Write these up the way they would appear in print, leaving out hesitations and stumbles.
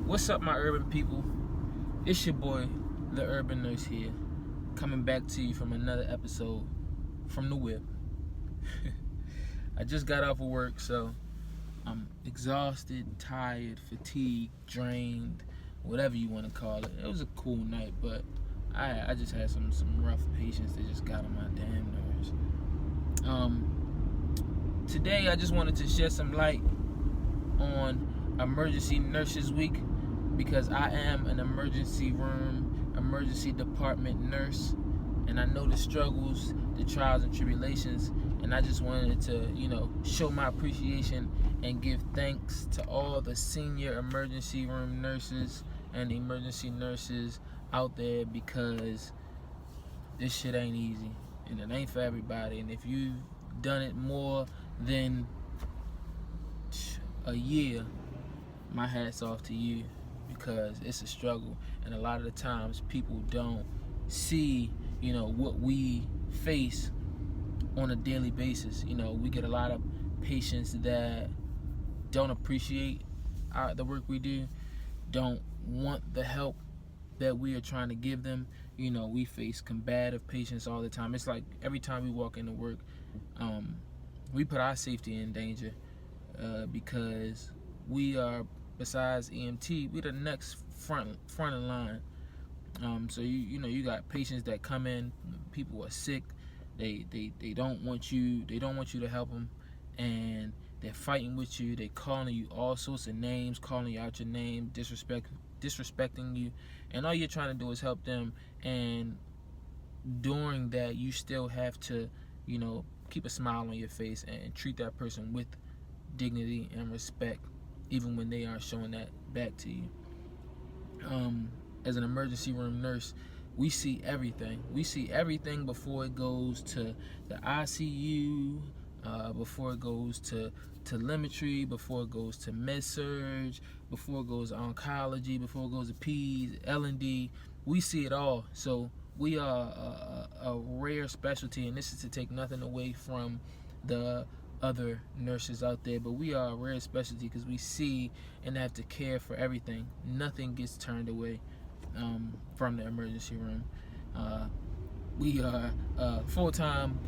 What's up, my urban people? It's your boy, the Urban Nurse here, coming back to you from another episode from the whip. I just got off of work, so I'm exhausted, tired, fatigued, drained, whatever you want to call it. It was a cool night, but I just had some rough patients that just got on my damn nerves. Today I just wanted to shed some light on Emergency Nurses Week, because I am an emergency department nurse, and I know the struggles, the trials and tribulations, and I just wanted to, show my appreciation and give thanks to all the senior emergency room nurses and emergency nurses out there, because this shit ain't easy, and it ain't for everybody. And if you've done it more than a year, my hat's off to you, because it's a struggle, and a lot of the times people don't see what we face on a daily basis. We get a lot of patients that don't appreciate the work we do, don't want the help that we are trying to give them. We face combative patients all the time. It's like every time we walk into work, we put our safety in danger, because we are, besides EMT, we're the next front of line. So you got patients that come in, people are sick, they don't want you to help them, and they're fighting with you, they're calling you all sorts of names, calling you out your name, disrespecting you, and all you're trying to do is help them. And during that, you still have to keep a smile on your face and treat that person with dignity and respect, even when they aren't showing that back to you. As an emergency room nurse, we see everything. We see everything before it goes to the ICU, before it goes to telemetry, before it goes to med-surg, before it goes to oncology, before it goes to peds, L&D. We see it all. So we are a rare specialty, and this is to take nothing away from the other nurses out there, but we are a rare specialty because we see and have to care for everything. Nothing gets turned away from the emergency room. We are a full-time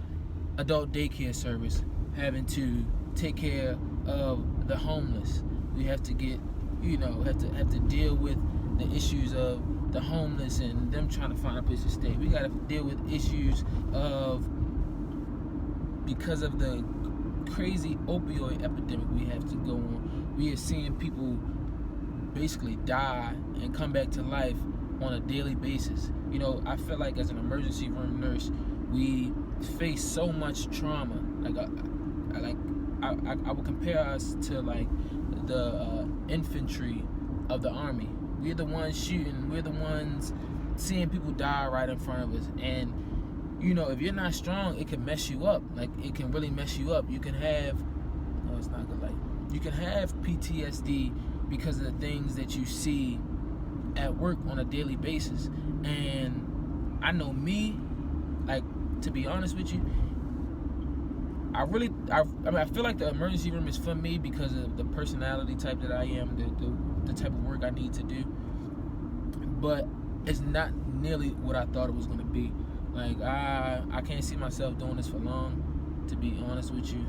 adult daycare service, having to take care of the homeless. We have to get, have to deal with the issues of the homeless and them trying to find a place to stay. We got to deal with issues of, because of the crazy opioid epidemic we have to go on, we are seeing people basically die and come back to life on a daily basis. I feel like as an emergency room nurse, we face so much trauma. I would compare us to like the infantry of the army. We're the ones shooting, we're the ones seeing people die right in front of us, and if you're not strong, it can mess you up. Like, it can really mess you up. You can have, no, it's not good. Like, you can have PTSD because of the things that you see at work on a daily basis. And I know me, like, to be honest with you, I feel like the emergency room is for me because of the personality type that I am, the type of work I need to do. But it's not nearly what I thought it was going to be. Like, I can't see myself doing this for long, to be honest with you.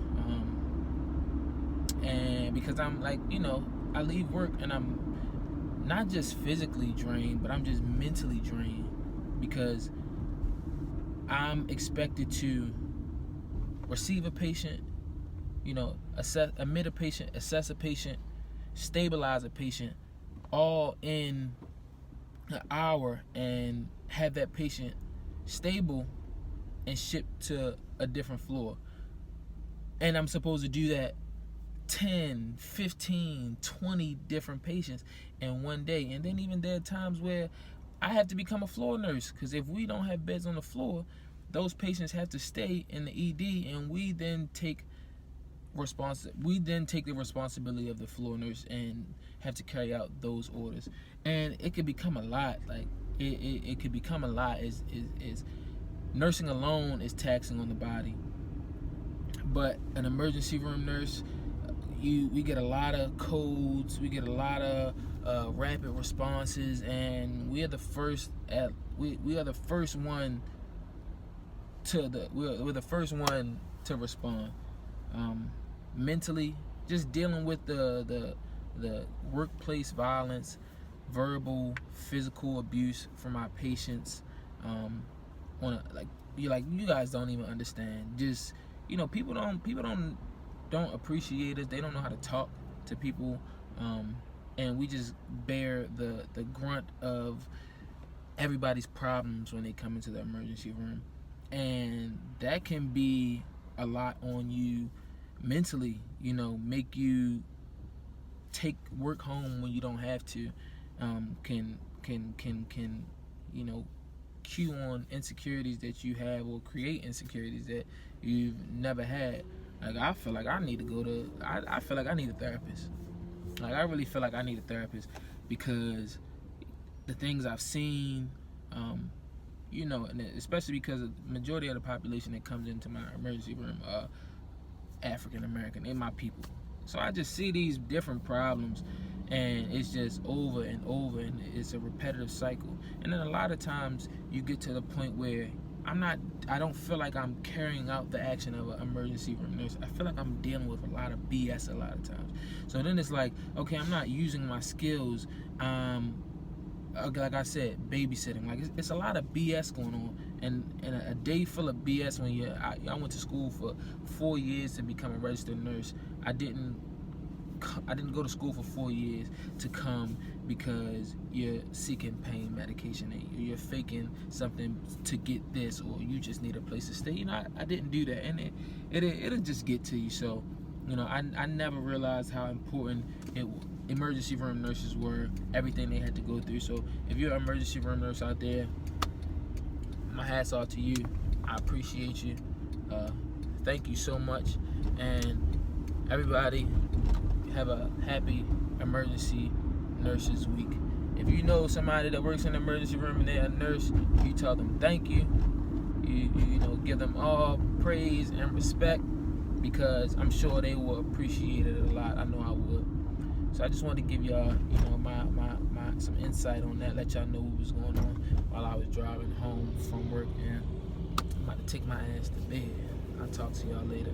And because I'm like, I leave work and I'm not just physically drained, but I'm just mentally drained, because I'm expected to receive a patient, admit a patient, assess a patient, stabilize a patient, all in an hour, and have that patient stable and shipped to a different floor. And I'm supposed to do that 10, 15, 20 different patients in one day. And then even there are times where I have to become a floor nurse, because if we don't have beds on the floor, those patients have to stay in the ED, and we then take the responsibility of the floor nurse and have to carry out those orders. And it could become a lot. Like, it could become a lot. Is nursing alone is taxing on the body, but an emergency room nurse, we get a lot of codes, we get a lot of rapid responses, and we are the first one we're the first one to respond. Mentally, just dealing with the workplace violence, verbal, physical abuse from our patients. You guys don't even understand. Just, people don't appreciate us. They don't know how to talk to people, and we just bear the grunt of everybody's problems when they come into the emergency room, and that can be a lot on you mentally. Make you take work home when you don't have to. Can cue on insecurities that you have, or create insecurities that you've never had. Like, I feel like I need to go to. I feel like I need a therapist. Like, I really feel like I need a therapist, because the things I've seen, and especially because the majority of the population that comes into my emergency room are African American. They're my people. So I just see these different problems, and it's just over and over, and it's a repetitive cycle. And then a lot of times you get to the point where I don't feel like I'm carrying out the action of an emergency room nurse. I feel like I'm dealing with a lot of BS a lot of times. So then it's like, okay, I'm not using my skills. Like I said, babysitting. Like, it's a lot of BS going on, and a day full of BS. When I went to school for 4 years to become a registered nurse. I didn't go to school for 4 years to come because you're seeking pain medication, and you're faking something to get this, or you just need a place to stay. I didn't do that, and it'll just get to you. So, I never realized how important emergency room nurses were, everything they had to go through. So if you're an emergency room nurse out there, my hat's off to you. I appreciate you. Thank you so much. And everybody, have a happy Emergency Nurses Week. If you know somebody that works in the emergency room and they're a nurse, you tell them thank you. You give them all praise and respect, because I'm sure they will appreciate it a lot. I know I would. So I just wanted to give y'all, my some insight on that, let y'all know what was going on while I was driving home from work, and I'm about to take my ass to bed. I'll talk to y'all later.